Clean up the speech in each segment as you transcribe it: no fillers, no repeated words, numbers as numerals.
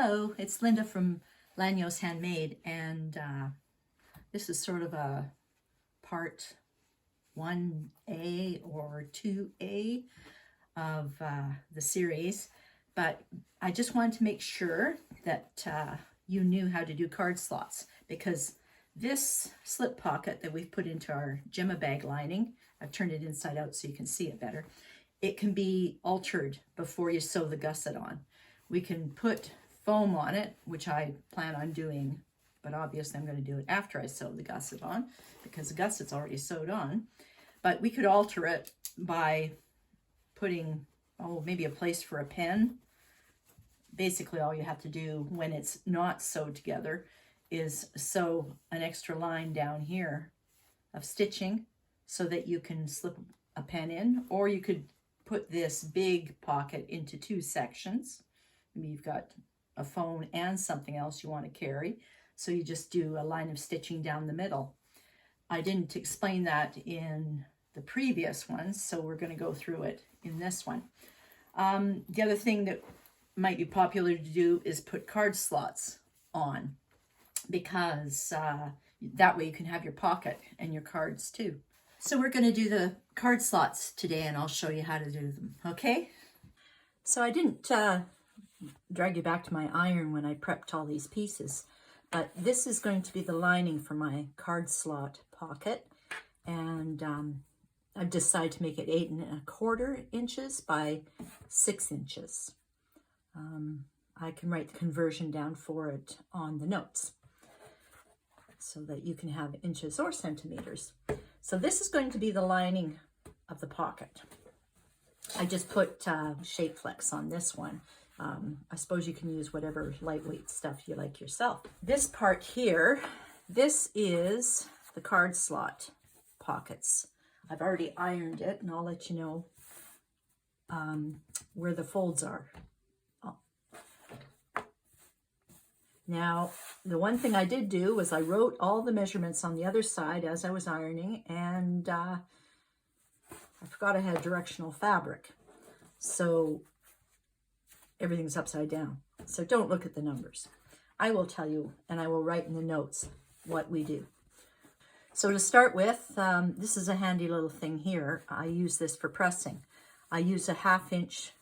Hello, it's Linda from Lányos Handmade, and this is sort of a part 1A or 2A of the series, but I just wanted to make sure that you knew how to do card slots, because this slip pocket that we've put into our Gemma bag lining, I've turned it inside out so you can see it better, it can be altered before you sew the gusset on. We can put foam on it, which I plan on doing, but obviously I'm going to do it after I sew the gusset on because the gusset's already sewed on. But we could alter it by putting, maybe a place for a pen. Basically all you have to do when it's not sewed together is sew an extra line down here of stitching so that you can slip a pen in, or you could put this big pocket into two sections. Maybe you've got a phone and something else you want to carry, so you just do a line of stitching down the middle. I didn't explain that in the previous ones, so we're going to go through it in this one. The other thing that might be popular to do is put card slots on, because that way you can have your pocket and your cards too. So we're going to do the card slots today, and I'll show you how to do them, okay? So I didn't drag you back to my iron when I prepped all these pieces, but this is going to be the lining for my card slot pocket, and I've decided to make it 8¼ inches by 6 inches. I can write the conversion down for it on the notes so that you can have inches or centimeters. So this is going to be the lining of the pocket. I just put Shapeflex on this one. I suppose you can use whatever lightweight stuff you like yourself. This part here, this is the card slot pockets. I've already ironed it, and I'll let you know where the folds are. Now, the one thing I did do was I wrote all the measurements on the other side as I was ironing, and I forgot I had directional fabric. So everything's upside down. So don't look at the numbers. I will tell you, and I will write in the notes what we do. So to start with, this is a handy little thing here. I use this for pressing. I use a 1/2 inch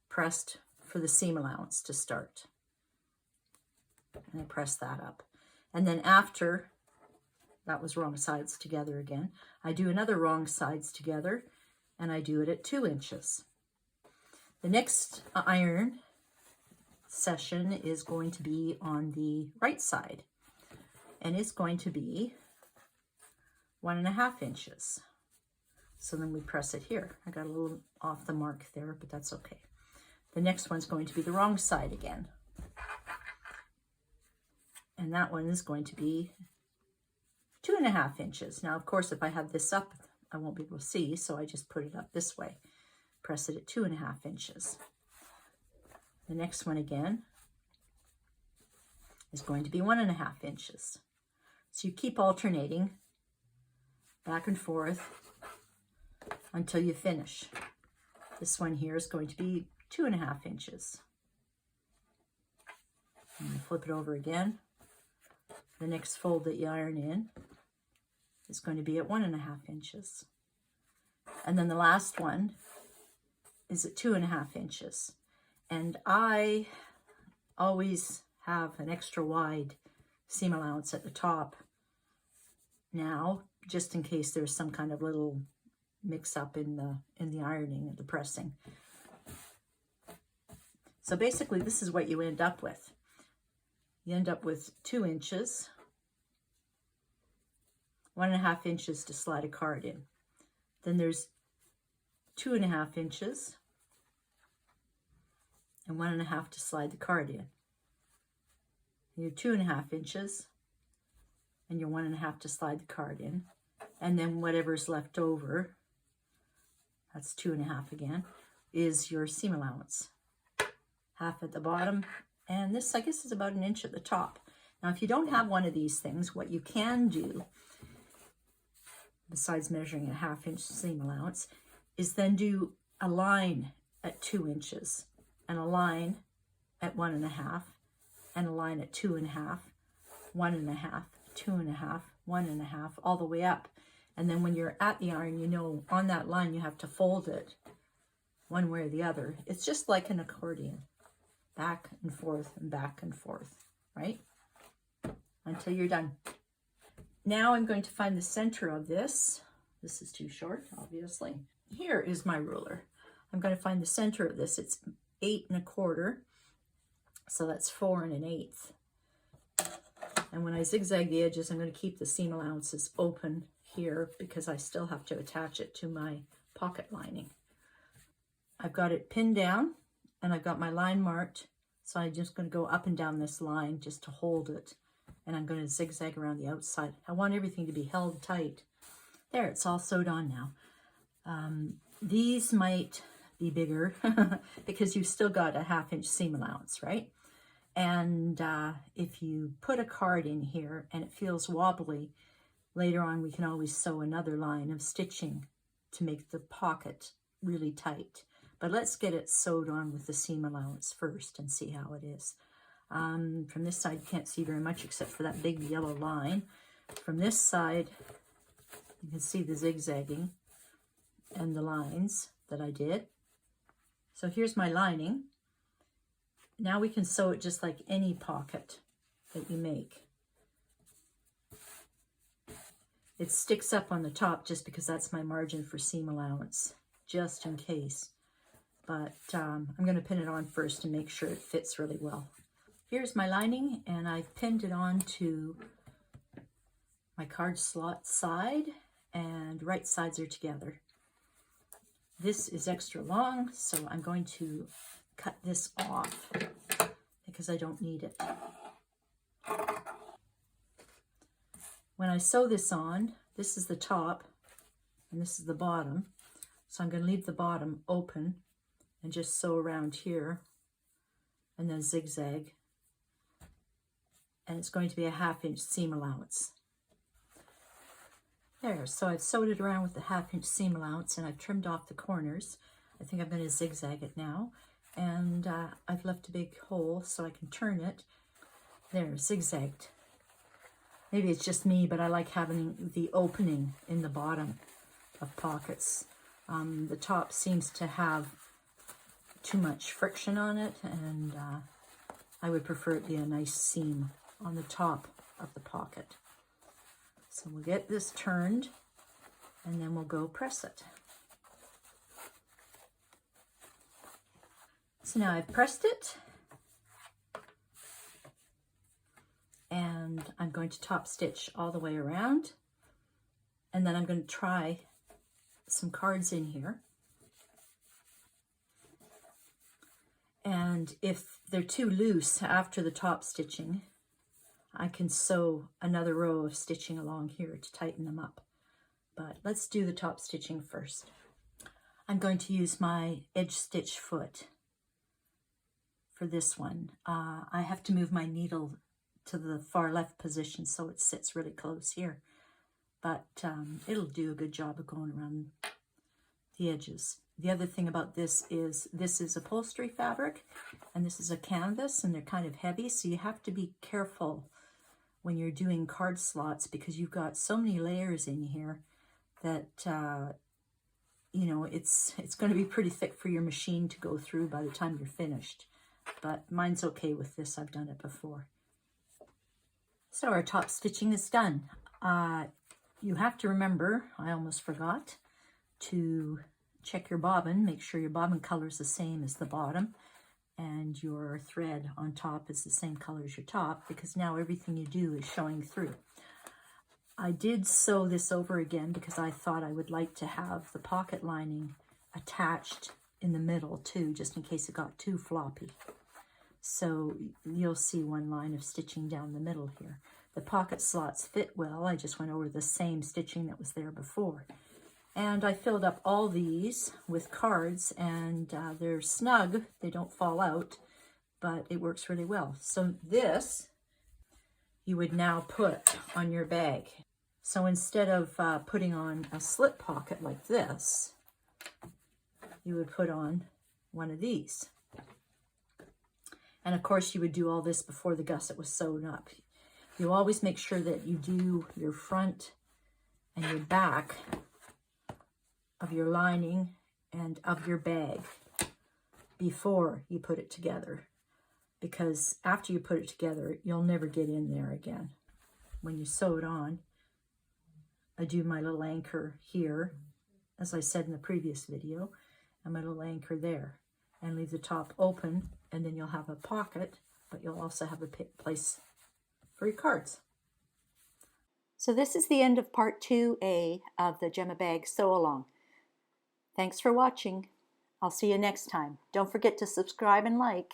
pressed for the seam allowance to start. And I press that up. And then after, that was wrong sides together again, I do another wrong sides together, and I do it at 2 inches. The next iron session is going to be on the right side, and it's going to be 1½ inches. So then we press it here. I got a little off the mark there, but that's okay. The next one's going to be the wrong side again. And that one is going to be 2½ inches. Now, of course, if I have this up, I won't be able to see, so I just put it up this way. Press it at 2½ inches. The next one again is going to be 1½ inches. So you keep alternating back and forth until you finish. This one here is going to be 2½ inches. And flip it over again. The next fold that you iron in is going to be at 1½ inches. And then the last one is at 2½ inches. And I always have an extra wide seam allowance at the top now, just in case there's some kind of little mix up in the ironing and the pressing. So basically this is what you end up with. You end up with 2 inches, 1½ inches to slide a card in. Then there's 2½ inches and 1½ to slide the card in. Your 2½ inches and your 1½ to slide the card in. And then whatever's left over, that's 2½ again, is your seam allowance. 1/2 at the bottom. And this, I guess, is about 1 inch at the top. Now, if you don't have one of these things, what you can do, besides measuring a 1/2 inch seam allowance, is then do a line at 2 inches and a line at 1.5 and a line at 2.5, 1.5, 2.5, 1.5, all the way up. And then when you're at the yarn, you know on that line you have to fold it one way or the other. It's just like an accordion, back and forth and back and forth, right? Until you're done. Now I'm going to find the center of this. This is too short, obviously. Here is my ruler. I'm going to find the center of this. It's 8 1/4, so that's 4 1/8. And when I zigzag the edges, I'm going to keep the seam allowances open here because I still have to attach it to my pocket lining. I've got it pinned down and I've got my line marked, so I'm just going to go up and down this line just to hold it, and I'm going to zigzag around the outside. I want everything to be held tight. There, it's all sewed on now. These might be bigger because you've still got a 1/2 inch seam allowance, right? And if you put a card in here and it feels wobbly, later on we can always sew another line of stitching to make the pocket really tight. But let's get it sewed on with the seam allowance first and see how it is. From this side, you can't see very much except for that big yellow line. From this side, you can see the zigzagging and the lines that I did. So here's my lining. Now we can sew it just like any pocket that you make. It sticks up on the top just because that's my margin for seam allowance, just in case. But I'm going to pin it on first to make sure it fits really well. Here's my lining, and I've pinned it on to my card slot side, and right sides are together. This is extra long, so I'm going to cut this off because I don't need it. When I sew this on, this is the top and this is the bottom. So I'm going to leave the bottom open and just sew around here and then zigzag. And it's going to be a 1/2 inch seam allowance. There, so I've sewed it around with the 1/2 inch seam allowance and I've trimmed off the corners. I think I'm going to zigzag it now. And I've left a big hole so I can turn it. There, zigzagged. Maybe it's just me, but I like having the opening in the bottom of pockets. The top seems to have too much friction on it, and I would prefer it be a nice seam on the top of the pocket. So we'll get this turned and then we'll go press it. So now I've pressed it and I'm going to top stitch all the way around, and then I'm going to try some cards in here. And if they're too loose after the top stitching, I can sew another row of stitching along here to tighten them up. But let's do the top stitching first. I'm going to use my edge stitch foot for this one. I have to move my needle to the far left position so it sits really close here. But it'll do a good job of going around the edges. The other thing about this is upholstery fabric and this is a canvas, and they're kind of heavy, so you have to be careful when you're doing card slots because you've got so many layers in here that you know, it's going to be pretty thick for your machine to go through by the time you're finished. But mine's okay with this. I've done it before. So our top stitching is done. You have to remember, I almost forgot, to check your bobbin. Make sure your bobbin color is the same as the bottom and your thread on top is the same color as your top, because now everything you do is showing through. I did sew this over again because I thought I would like to have the pocket lining attached in the middle too, just in case it got too floppy. So you'll see one line of stitching down the middle here. The pocket slots fit well. I just went over the same stitching that was there before. And I filled up all these with cards, and they're snug. They don't fall out, but it works really well. So this you would now put on your bag. So instead of putting on a slip pocket like this, you would put on one of these. And of course you would do all this before the gusset was sewn up. You always make sure that you do your front and your back of your lining and of your bag before you put it together, because after you put it together, you'll never get in there again. When you sew it on, I do my little anchor here, as I said in the previous video, and my little anchor there, and leave the top open, and then you'll have a pocket, but you'll also have a place for your cards. So this is the end of part 2A of the Gemma Bag Sew Along. Thanks for watching. I'll see you next time. Don't forget to subscribe and like.